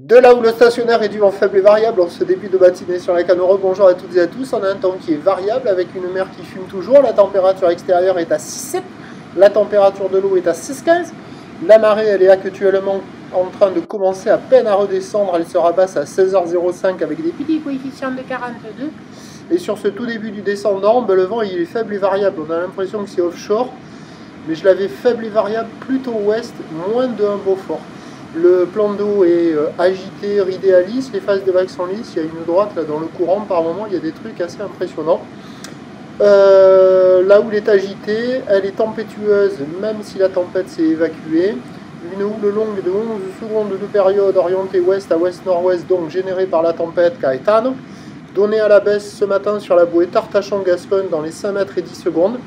De là où le stationnaire est du vent faible et variable en ce début de matinée sur la Canoro, bonjour à toutes et à tous. On a un temps qui est variable avec une mer qui fume toujours. La température extérieure est à 6,7. La température de l'eau est à 6,15. La marée, elle est actuellement en train de commencer à peine à redescendre. Elle se rabasse à 16h05 avec des petits coefficients de 42. Et sur ce tout début du descendant, le vent il est faible et variable. On a l'impression que c'est offshore, mais je l'avais faible et variable plutôt ouest, moins de 1 Beaufort. Le plan d'eau est agité, ridé à lisse, les phases de vagues sont lisses, il y a une droite là dans le courant par moment, il y a des trucs assez impressionnants. Là où elle est agitée, elle est tempétueuse, même si la tempête s'est évacuée. Une houle longue de 11 secondes de période orientée ouest à ouest-nord-ouest, donc générée par la tempête Caetano, donnée à la baisse ce matin sur la bouée Tartachon-Gascogne dans les 5 mètres et 10 secondes.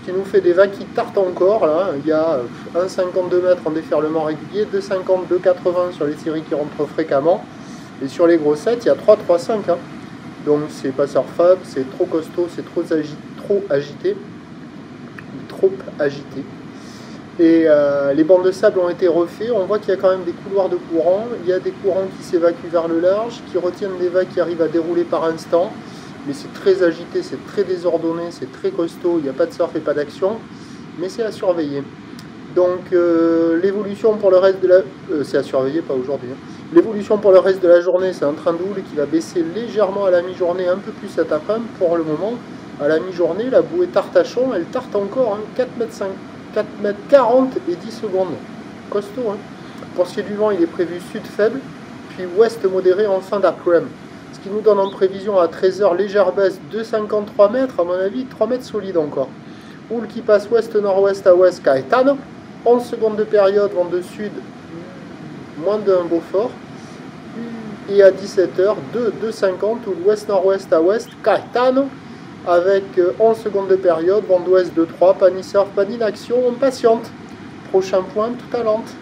Qui nous fait des vagues qui tartent encore là. Il y a 1,52 mètres en déferlement régulier, 2,50, 2,80 sur les séries qui rentrent fréquemment, et sur les grossettes il y a 3,35 hein. Donc c'est pas surfable, c'est trop costaud, c'est trop agité, et les bancs de sable ont été refaits. On voit qu'il y a quand même des couloirs de courant, il y a des courants qui s'évacuent vers le large, qui retiennent des vagues qui arrivent à dérouler par instant. Mais c'est très agité, c'est très désordonné, c'est très costaud, il n'y a pas de surf et pas d'action, mais c'est à surveiller. Donc l'évolution pour le reste de la... c'est à surveiller, pas aujourd'hui. Hein. L'évolution pour le reste de la journée, c'est un train de houle qui va baisser légèrement à la mi-journée, un peu plus cet après-midi pour le moment. À la mi-journée, la bouée Tartachon, elle tarte encore, hein, 4 mètres 40 et 10 secondes. Costaud, hein. Pour ce qui est du vent, il est prévu sud faible, puis ouest modéré en fin d'après-midi. Ce qui nous donne en prévision à 13h légère baisse 2,53 mètres, à mon avis 3 mètres solide encore. Houle qui passe ouest-nord-ouest à ouest Caetano, 11 secondes de période, vent de sud, moins de 1 Beaufort. Et à 17h, 2,50 houle ouest-nord-ouest à ouest Caetano, avec 11 secondes de période, vent d'ouest de 3, pas ni surf, pas ni d'action, on patiente. Prochain point, tout à lente.